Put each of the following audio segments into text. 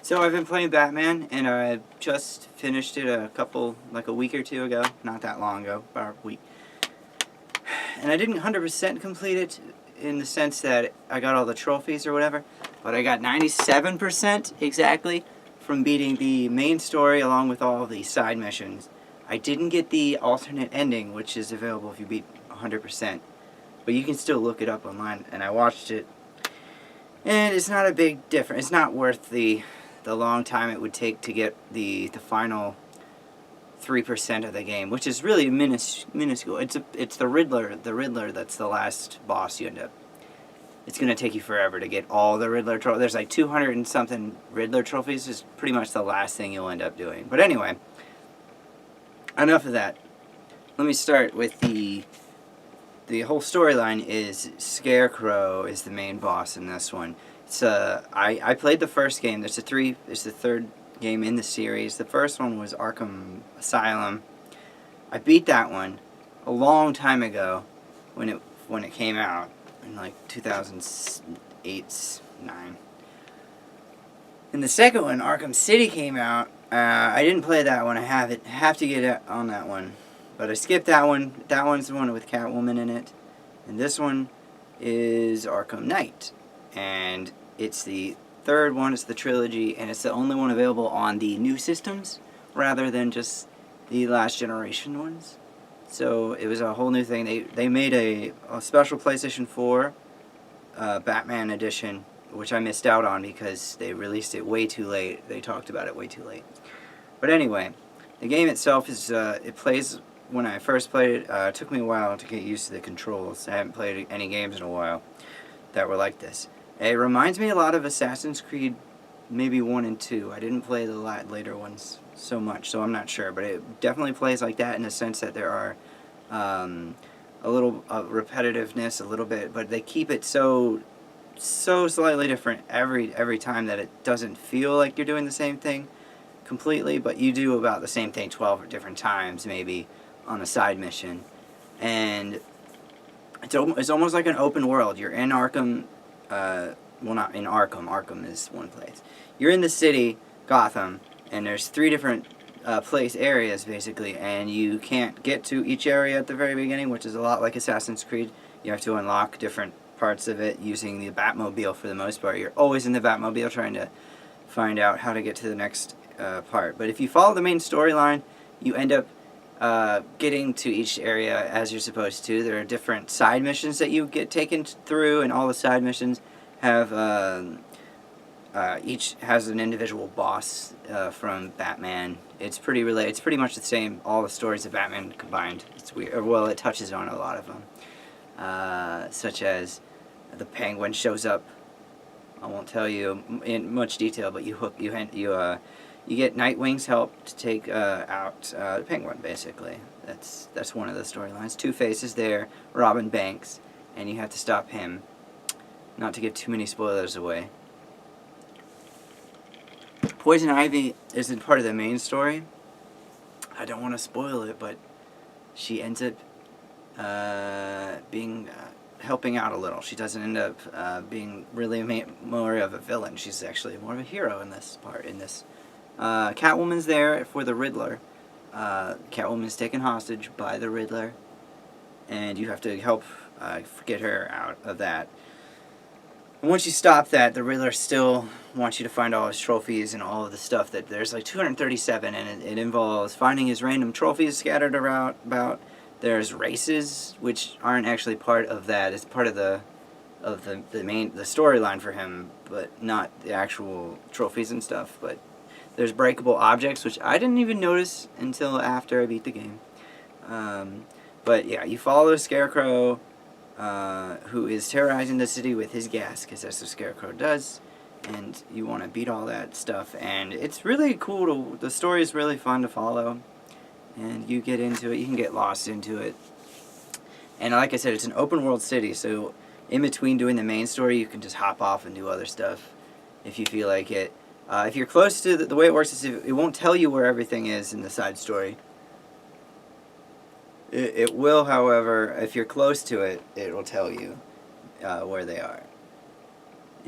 So I've been playing Batman, and I just finished it like a week or two ago. Not that long ago, about a week. And I didn't 100% complete it in the sense that I got all the trophies or whatever, but I got 97% exactly from beating the main story along with all the side missions. I didn't get the alternate ending, which is available if you beat 100%, but you can still look it up online, and I watched it, and it's not a big difference. It's not worth the long time it would take to get the final 3% of the game, which is really minuscule. It's the Riddler. The Riddler that's the last boss you end up. It's gonna take you forever to get all the Riddler trophies. There's like 200 and something Riddler trophies. Is pretty much the last thing you'll end up doing. But anyway, enough of that. Let me start with the whole storyline. Is Scarecrow is the main boss in this one. It's I played the first game. It's the third game in the series. The first one was Arkham Asylum. I beat that one a long time ago when it came out in like 2008, 9. And the second one, Arkham City, came out. I didn't play that one. I have to get it on that one, but I skipped that one. That one's the one with Catwoman in it, and this one is Arkham Knight, and it's the third one. It's the trilogy, and it's the only one available on the new systems rather than just the last generation ones. So it was a whole new thing. They made a special PlayStation 4 Batman edition, which I missed out on because they released it way too late. They talked about it way too late. But anyway, the game itself is it plays. When I first played it, it took me a while to get used to the controls. I haven't played any games in a while that were like this. It reminds me a lot of Assassin's Creed, maybe 1 and 2. I didn't play the later ones so much, so I'm not sure. But it definitely plays like that in the sense that there are a little repetitiveness, a little bit, but they keep it so slightly different every time that it doesn't feel like you're doing the same thing completely, but you do about the same thing 12 different times maybe on a side mission. And it's almost like an open world. You're in Arkham. Well, not in Arkham. Arkham is one place. You're in the city, Gotham, and there's 3 different areas, basically, and you can't get to each area at the very beginning, which is a lot like Assassin's Creed. You have to unlock different parts of it using the Batmobile for the most part. You're always in the Batmobile trying to find out how to get to the next part. But if you follow the main storyline, you end up getting to each area as you're supposed to. There are different side missions that you get taken through, and all the side missions have each has an individual boss from Batman. It's pretty much the same. All the stories of Batman combined. It's weird. Well, it touches on a lot of them, such as the Penguin shows up. I won't tell you in much detail, but you get Nightwing's help to take out the Penguin, basically. That's one of the storylines. Two-Face is there, Robin Banks, and you have to stop him. Not to give too many spoilers away. Poison Ivy isn't part of the main story. I don't want to spoil it, but she ends up helping out a little. She doesn't end up being really more of a villain. She's actually more of a hero in this part. Catwoman's there for the Riddler. Catwoman's taken hostage by the Riddler, and you have to help get her out of that. And once you stop that, the Riddler still wants you to find all his trophies and all of the stuff that there's like 237, and it involves finding his random trophies scattered about. There's races which aren't actually part of that. It's part of the storyline for him, but not the actual trophies and stuff. But there's breakable objects, which I didn't even notice until after I beat the game. But yeah, you follow the Scarecrow, who is terrorizing the city with his gas, because that's what Scarecrow does, and you want to beat all that stuff. And it's really cool. The story is really fun to follow, and you get into it. You can get lost into it. And like I said, it's an open world city, so in between doing the main story, you can just hop off and do other stuff if you feel like it. If you're close to the way it works is it won't tell you where everything is in the side story. It will, however, if you're close to it, it will tell you where they are.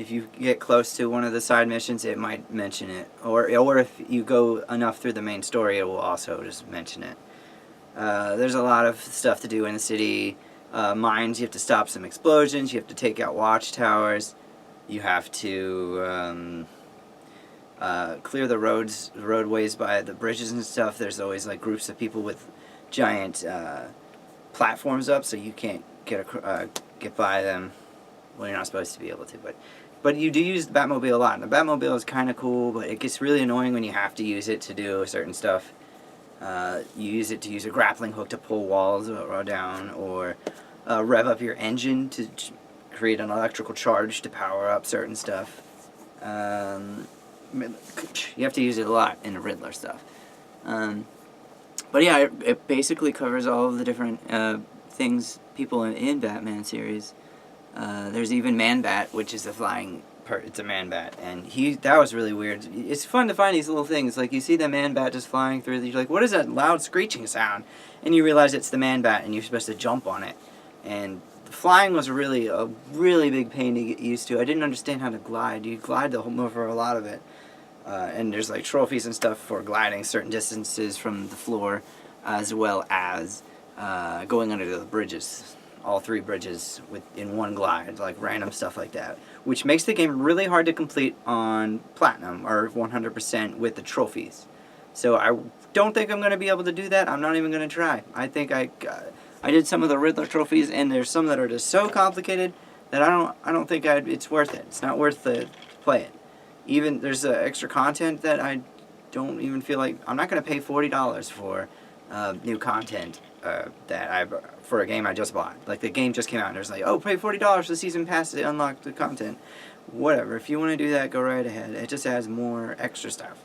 If you get close to one of the side missions, it might mention it. Or if you go enough through the main story, it will also just mention it. There's a lot of stuff to do in the city. Mines, you have to stop some explosions, you have to take out watchtowers, you have to clear the roadways by the bridges and stuff. There's always like groups of people with giant platforms up, so you can't get by them. Well, you're not supposed to be able to, but you do use the Batmobile a lot. And the Batmobile is kind of cool, but it gets really annoying when you have to use it to do certain stuff. You use it to use a grappling hook to pull walls down, or rev up your engine to create an electrical charge to power up certain stuff. You have to use it a lot in the Riddler stuff. But yeah, it basically covers all of the different things people in Batman series. There's even Man-Bat, which is a flying it's a Man-Bat, and that was really weird. It's fun to find these little things, like you see the Man-Bat just flying through, you're like, what is that loud screeching sound? And you realize it's the Man-Bat, and you're supposed to jump on it. And flying was a really big pain to get used to. I didn't understand how to glide. You glide over a lot of it. And there's like trophies and stuff for gliding certain distances from the floor, as well as going under the bridges. All 3 bridges in one glide, like random stuff like that, which makes the game really hard to complete on Platinum or 100% with the trophies. So I don't think I'm going to be able to do that. I'm not even going to try. I think I did some of the Riddler trophies, and there's some that are just so complicated that I don't think it's worth it. It's not worth to play it. Even there's extra content that I don't even feel like I'm not going to pay $40 for new content for a game I just bought. Like, the game just came out and there's like, oh, pay $40 for the season pass to unlock the content. Whatever, if you want to do that, go right ahead. It just adds more extra stuff,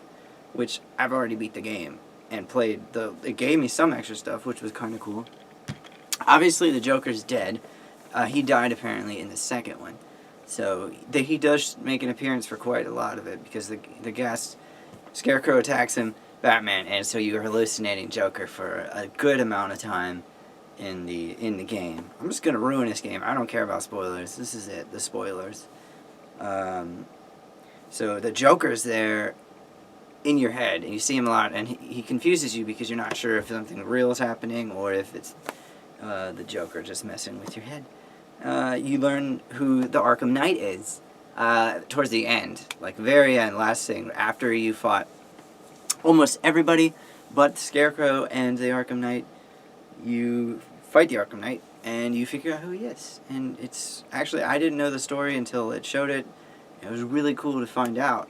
which I've already beat the game and played. It gave me some extra stuff, which was kind of cool. Obviously, the Joker's dead. He died apparently in the second one. So he does make an appearance for quite a lot of it, because the gas Scarecrow attacks him, Batman, and so you're hallucinating Joker for a good amount of time in the game. I'm just gonna ruin this game. I don't care about spoilers. This is it, the spoilers. So the Joker's there in your head, and you see him a lot, and he confuses you because you're not sure if something real is happening or if it's the Joker just messing with your head. You learn who the Arkham Knight is towards the end, like very end, last thing, after you fought almost everybody but Scarecrow and the Arkham Knight. You fight the Arkham Knight, and you figure out who he is. And it's actually, I didn't know the story until it showed it. It was really cool to find out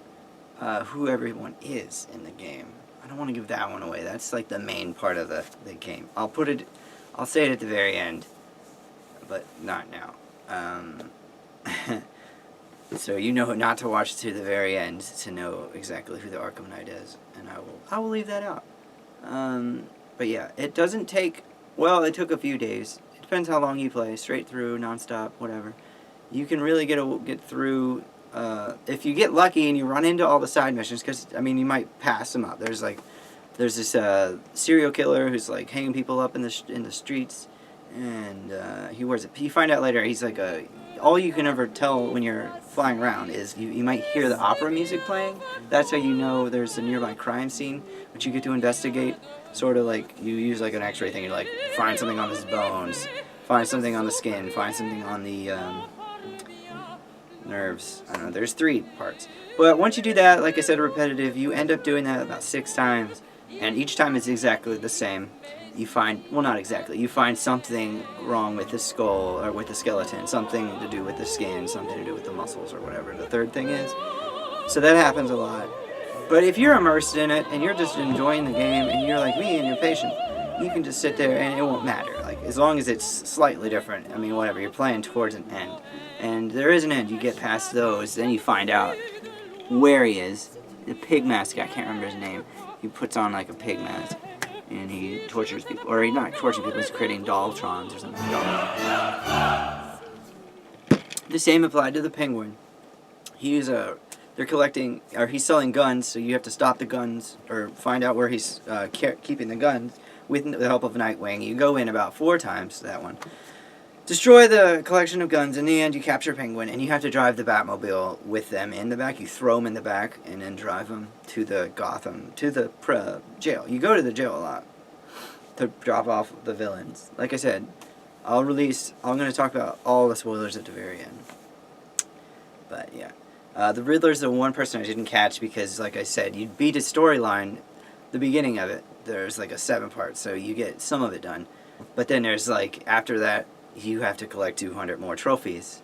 who everyone is in the game. I don't want to give that one away. That's like the main part of the game. I'll say it at the very end, but not now. So you know not to watch to the very end to know exactly who the Arkham Knight is, and I will leave that out. But yeah, it doesn't take, well, it took a few days. It depends how long you play, straight through, non-stop, whatever. You can really get through, if you get lucky and you run into all the side missions, because, I mean, you might pass them up. There's this serial killer who's like hanging people up in the streets, and you find out later he's like all you can ever tell when you're flying around is you might hear the opera music playing. That's how you know there's a nearby crime scene, which you get to investigate. Sort of like you use like an x-ray thing. You like find something on his bones, find something on the skin, find something on the nerves. I don't know, there's 3 parts. But once you do that, like I said, repetitive, you end up doing that about 6 times, and each time it's exactly the same. You find, well, not exactly, you find something wrong with the skull, or with the skeleton, something to do with the skin, something to do with the muscles, or whatever the third thing is. So that happens a lot. But if you're immersed in it, and you're just enjoying the game, and you're like me, and you're patient, you can just sit there, and it won't matter. Like, as long as it's slightly different, I mean, whatever, you're playing towards an end. And there is an end, you get past those, then you find out where he is. The pig mask, I can't remember his name. He puts on like a pig mask, and he tortures people, or he's not torturing people, he's creating Dolltrons or something. The same applied to the Penguin. They're collecting, or he's selling guns, so you have to stop the guns, or find out where he's keeping the guns with the help of Nightwing. You go in about 4 times, that one. destroy the collection of guns. In the end, you capture Penguin, and you have to drive the Batmobile with them in the back. You throw them in the back, and then drive them to the jail. You go to the jail a lot to drop off the villains. Like I said, I'm going to talk about all the spoilers at the very end. But, yeah. The Riddler's the one person I didn't catch because, like I said, you beat a storyline, the beginning of it. There's like a 7-part, so you get some of it done. But then there's like, after that, you have to collect 200 more trophies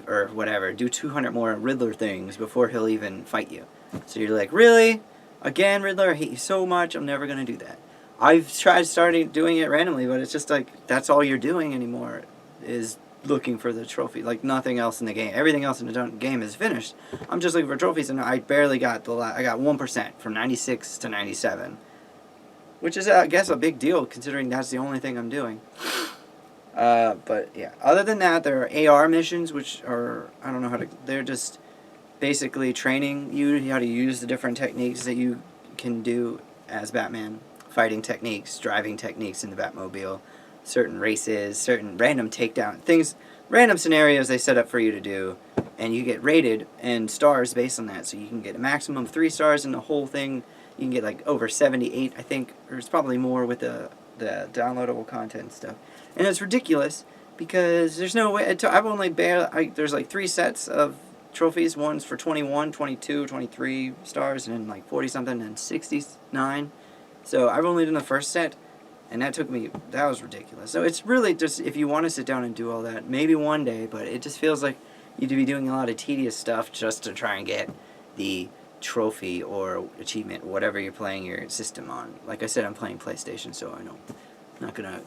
or whatever. Do 200 more Riddler things before he'll even fight you. So you're like, really? Again, Riddler? I hate you so much. I'm never going to do that. I've tried doing it randomly, but it's just like, that's all you're doing anymore is looking for the trophy. Like, nothing else in the game. Everything else in the game is finished. I'm just looking for trophies, and I barely got I got 1% from 96 to 97. Which is, I guess, a big deal, considering that's the only thing I'm doing. But, yeah. Other than that, there are AR missions, which are, I don't know they're just basically training you how to use the different techniques that you can do as Batman. Fighting techniques, driving techniques in the Batmobile, certain races, certain random takedown things, random scenarios they set up for you to do, and you get rated and stars based on that. So you can get a maximum of 3 stars in the whole thing. You can get like over 78, I think, or it's probably more with the downloadable content stuff. And it's ridiculous because there's no way. I've only there's like 3 sets of trophies. One's for 21, 22, 23 stars, and then like 40 something and 69. So I've only done the first set, and that was ridiculous. So it's really just, if you want to sit down and do all that, maybe one day, but it just feels like you'd be doing a lot of tedious stuff just to try and get the trophy or achievement, whatever you're playing your system on. Like I said, I'm playing PlayStation, so I'm not going to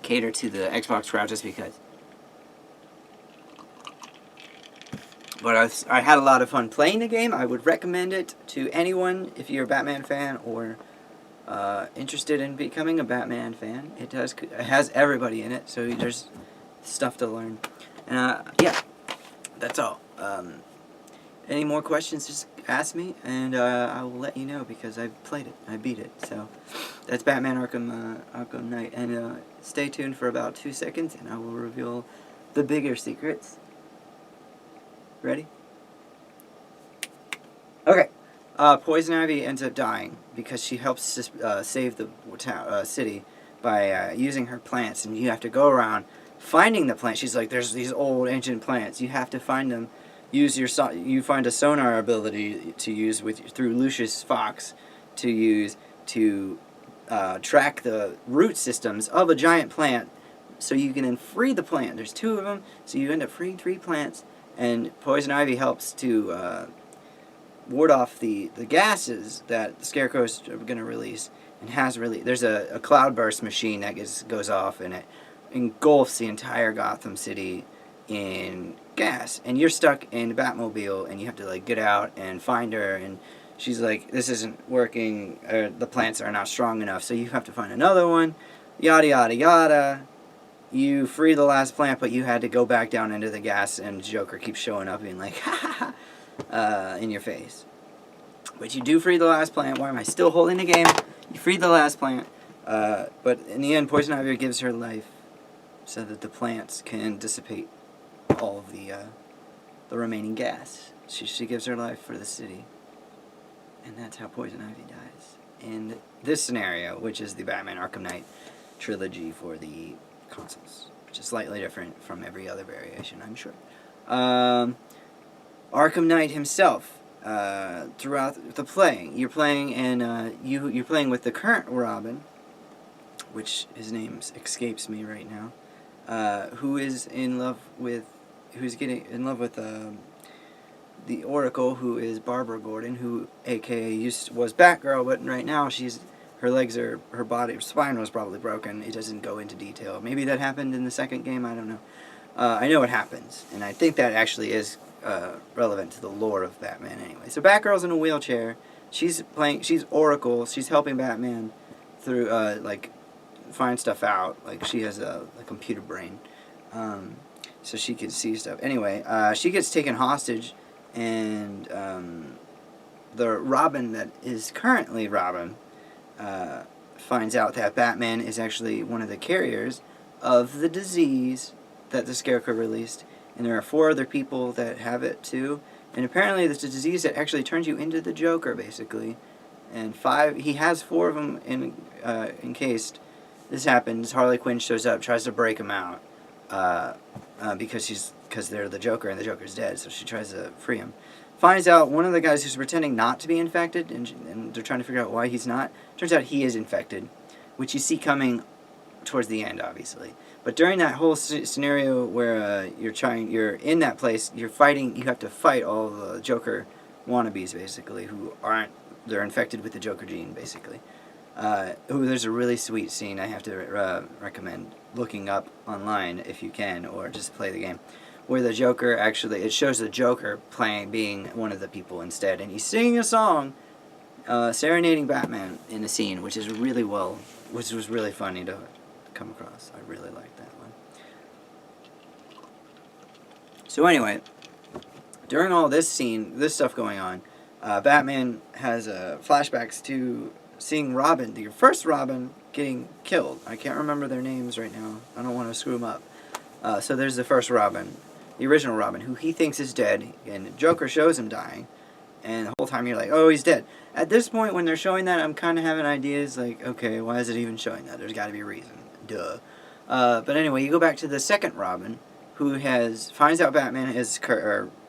cater to the Xbox crowd just because. But I had a lot of fun playing the game. I would recommend it to anyone if you're a Batman fan or interested in becoming a Batman fan. It has everybody in it, so there's stuff to learn. Yeah, that's all. Any more questions, just ask me, and I will let you know, because I played it. I beat it. So that's Batman Arkham Knight. And stay tuned for about 2 seconds, and I will reveal the bigger secrets. Ready? Okay. Poison Ivy ends up dying because she helps save the city by using her plants, and you have to go around finding the plants. She's like, there's these old ancient plants. You have to find them. You find a sonar ability to use through Lucius Fox to track the root systems of a giant plant, so you can then free the plant. There's 2 of them, so you end up freeing 3 plants, and Poison Ivy helps to ward off the gases that the Scarecrow's going to release, and has released. There's a cloudburst machine that goes off, and it engulfs the entire Gotham City in gas, and you're stuck in the Batmobile, and you have to like get out and find her, and she's like, this isn't working, the plants are not strong enough, so you have to find another one, yada yada yada. You free the last plant, but you had to go back down into the gas, and Joker keeps showing up being like, ha ha ha, in your face. But you do free the last plant. Why am I still holding the game? You free the last plant, but in the end, Poison Ivy gives her life so that the plants can dissipate all of the remaining gas. She gives her life for the city, and that's how Poison Ivy dies. In this scenario, which is the Batman Arkham Knight trilogy for the consoles, which is slightly different from every other variation, I'm sure. Arkham Knight himself, throughout the playing, you're playing, and you're playing with the current Robin, which his name escapes me right now, who's getting in love with the Oracle, who is Barbara Gordon, who aka was Batgirl, but right now her spine was probably broken. It doesn't go into detail. Maybe that happened in the second game, I don't know. I know it happens, and I think that actually is relevant to the lore of Batman anyway. So Batgirl's in a wheelchair. She's Oracle. She's helping Batman through find stuff out. Like, she has a computer brain, so she can see stuff. Anyway, she gets taken hostage, and the Robin that is currently Robin finds out that Batman is actually one of the carriers of the disease that the Scarecrow released, and there are 4 other people that have it too. And apparently, it's a disease that actually turns you into the Joker, basically. And he has 4 of them in case this happens. Harley Quinn shows up, tries to break him out, because they're the Joker and the Joker's dead. So she tries to free him. Finds out one of the guys who's pretending not to be infected, and they're trying to figure out why he's not. Turns out he is infected, which you see coming towards the end, obviously. But during that whole scenario where you're in that place, you have to fight all the Joker wannabes, basically, they're infected with the Joker gene, basically. There's a really sweet scene I have to recommend looking up online if you can, or just play the game, where the Joker it shows the Joker being one of the people instead, and he's singing a song, serenading Batman in a scene, which was really funny to come across. I really liked that one. So anyway, during all this stuff going on, Batman has flashbacks to seeing Robin, the first Robin, getting killed. I can't remember their names right now. I don't want to screw them up. So there's the first Robin, the original Robin, who he thinks is dead, and Joker shows him dying, and the whole time you're like, oh, he's dead. At this point, when they're showing that, I'm kind of having ideas like, okay, why is it even showing that? There's got to be a reason. Duh. But anyway, you go back to the second Robin, who finds out Batman is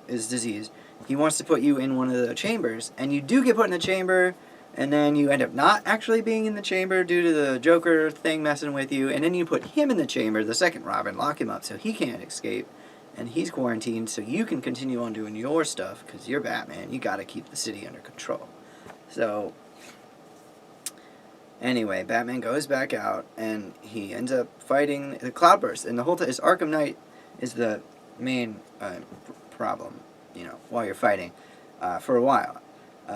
diseased. He wants to put you in one of the chambers, and you do get put in the chamber, and then you end up not actually being in the chamber due to the Joker thing messing with you, and then you put him in the chamber, the second Robin, lock him up so he can't escape, and he's quarantined so you can continue on doing your stuff, because you're Batman. You gotta keep the city under control. So anyway, Batman goes back out, and he ends up fighting the Cloudburst, and the whole time, Arkham Knight is the main problem, while you're fighting, for a while.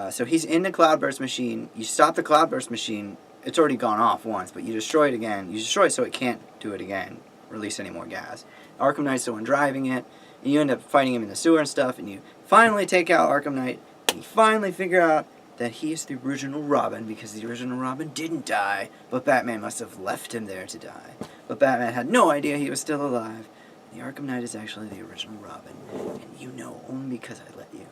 So he's in the Cloudburst machine. You stop the Cloudburst machine. It's already gone off once, but you destroy it again. You destroy it so it can't do it again, release any more gas. Arkham Knight's the one driving it, and you end up fighting him in the sewer and stuff, and you finally take out Arkham Knight, and you finally figure out that he is the original Robin, because the original Robin didn't die, but Batman must have left him there to die. But Batman had no idea he was still alive. The Arkham Knight is actually the original Robin, and you know only because I let you.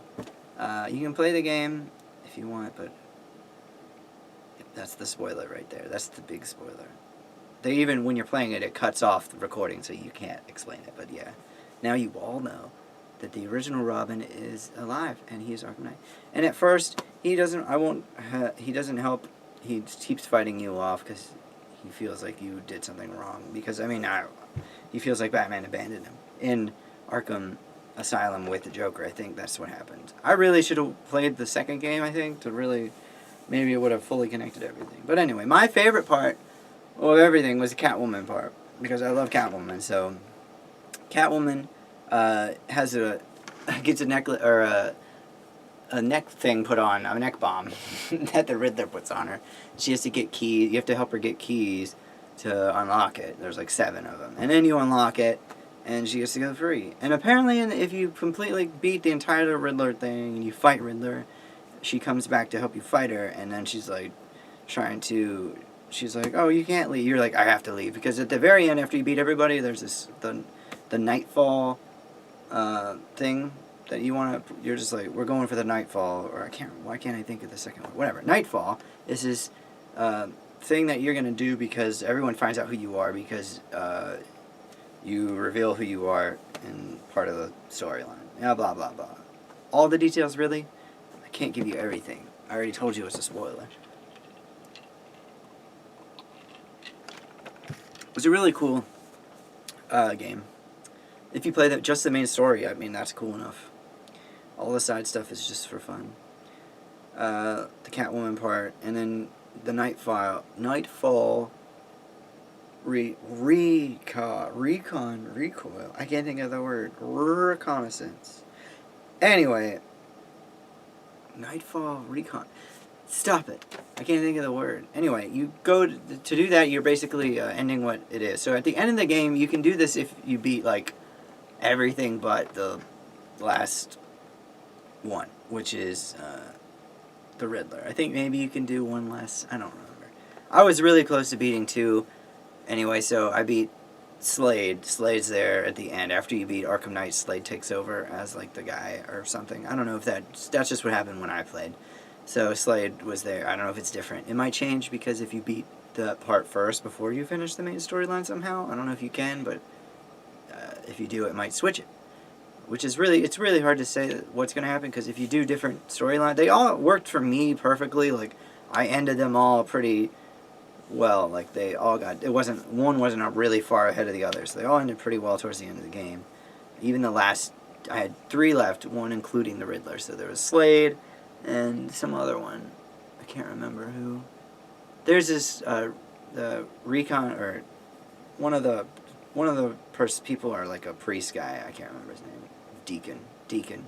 You can play the game if you want, but that's the spoiler right there. That's the big spoiler. When you're playing it, it cuts off the recording, so you can't explain it. But yeah, now you all know that the original Robin is alive, and he is Arkham Knight. And at first, he doesn't help. He keeps fighting you off because he feels like you did something wrong. Because, he feels like Batman abandoned him in Arkham Asylum with the Joker. I think that's what happened. I really should have played the second game, I think, to really, maybe it would have fully connected everything. But anyway, my favorite part of everything was the Catwoman part, because I love Catwoman. So Catwoman gets a necklace, or a neck thing put on, a neck bomb that the Riddler puts on her. She has to get keys. You have to help her get keys to unlock it. There's like 7 of them. And then you unlock it, and she gets to go free. And apparently, if you completely beat the entire Riddler thing, and you fight Riddler, she comes back to help you fight her, and then she's like, she's like, oh, you can't leave. You're like, I have to leave. Because at the very end, after you beat everybody, there's the Knightfall thing that you're just like, we're going for the Knightfall, or why can't I think of the second one? Whatever. Knightfall is this thing that you're going to do because everyone finds out who you are, because you reveal who you are in part of the storyline. Yeah, blah, blah, blah. All the details, really? I can't give you everything. I already told you it's a spoiler. It was a really cool game. If you play just the main story, that's cool enough. All the side stuff is just for fun. The Catwoman part, and then the Knightfall recoil. I can't think of the word. Reconnaissance. Anyway, Knightfall recon. Stop it. I can't think of the word. Anyway, you go to do that, you're basically ending what it is. So at the end of the game, you can do this if you beat, like, everything but the last one, which is the Riddler. I think maybe you can do one less. I don't remember. I was really close to beating 2 anyway, so I beat Slade's there at the end. After you beat Arkham Knight, Slade takes over as, like, the guy or something. I don't know if that's just what happened when I played. So Slade was there. I don't know if it's different. It might change because if you beat the part first before you finish the main storyline somehow. I don't know if you can, but if you do, it might switch it. Which is it's really hard to say what's going to happen, because if you do different storylines, they all worked for me perfectly. Like, I ended them all pretty well. Like, they all got, one wasn't really far ahead of the others. So they all ended pretty well towards the end of the game. Even the last, I had 3 left, one including the Riddler. So there was Slade and some other one. I can't remember who. There's this, the recon, or one of the people are like a priest guy. I can't remember his name. Deacon.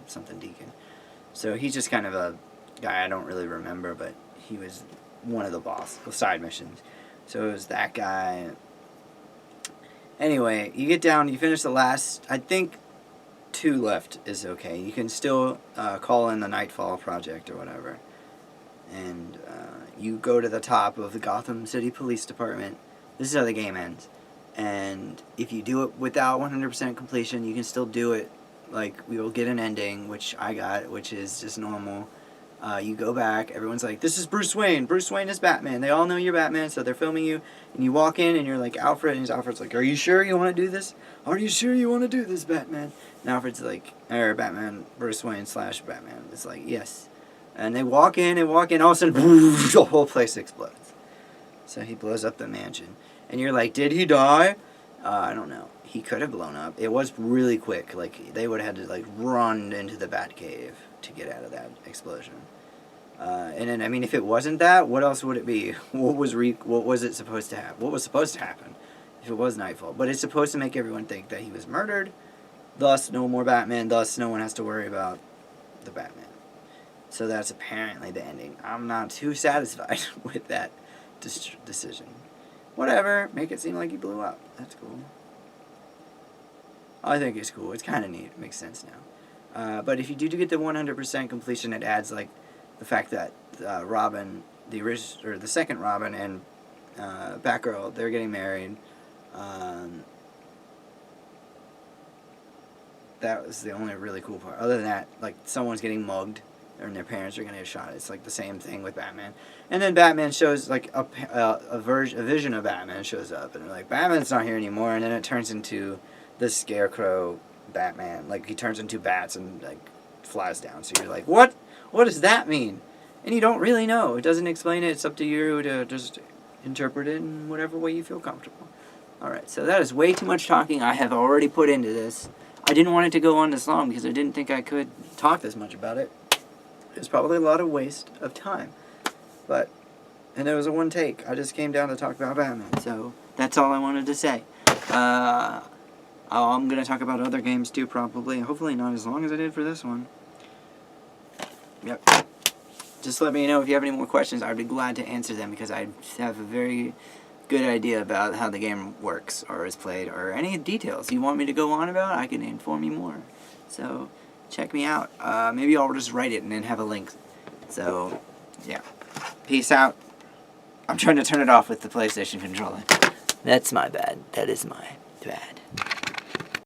So he's just kind of a guy I don't really remember, but he was one of the side missions. So it was that guy. Anyway, you get down, you finish the last, I think 2 left is okay. You can still call in the Knightfall project or whatever. And you go to the top of the Gotham City Police Department. This is how the game ends. And if you do it without 100% completion, you can still do it. Like, we will get an ending, which I got, which is just normal. You go back, everyone's like, this is Bruce Wayne. Bruce Wayne is Batman. They all know you're Batman, so they're filming you. And you walk in, and you're like, Alfred, and Alfred's like, are you sure you want to do this? Are you sure you want to do this, Batman? And Alfred's like, or Batman, Bruce Wayne / Batman. It's like, yes. And they walk in, all of a sudden, the whole place explodes. So he blows up the mansion. And you're like, did he die? I don't know. He could have blown up. It was really quick. Like, they would have had to, like, run into the Batcave to get out of that explosion. And then, I mean, if it wasn't that, what else would it be? What was it supposed to happen? What was supposed to happen if it was Knightfall? But it's supposed to make everyone think that he was murdered. Thus, no more Batman. Thus, no one has to worry about the Batman. So that's apparently the ending. I'm not too satisfied with that decision. Whatever. Make it seem like he blew up. That's cool. I think it's cool. It's kind of neat. It makes sense now. But if you do get the 100% completion, it adds, like, the fact that Robin, the second Robin, and Batgirl, they're getting married. That was the only really cool part. Other than that, like, someone's getting mugged, and their parents are going to get shot. It's like the same thing with Batman. And then Batman shows, like, a vision of Batman shows up, and they're like, Batman's not here anymore, and then it turns into the Scarecrow Batman. Like, he turns into bats and, like, flies down. So you're like, what? What does that mean? And you don't really know. It doesn't explain it. It's up to you to just interpret it in whatever way you feel comfortable. Alright, so that is way too much talking I have already put into this. I didn't want it to go on this long because I didn't think I could talk this much about it. It was probably a lot of waste of time. And it was a one take. I just came down to talk about Batman. So that's all I wanted to say. I'm going to talk about other games too, probably. Hopefully not as long as I did for this one. Yep. Just let me know if you have any more questions. I'd be glad to answer them because I have a very good idea about how the game works or is played, or any details you want me to go on about, I can inform you more. So check me out. Maybe I'll just write it and then have a link. So, yeah. Peace out. I'm trying to turn it off with the PlayStation controller. That's my bad. That is my bad.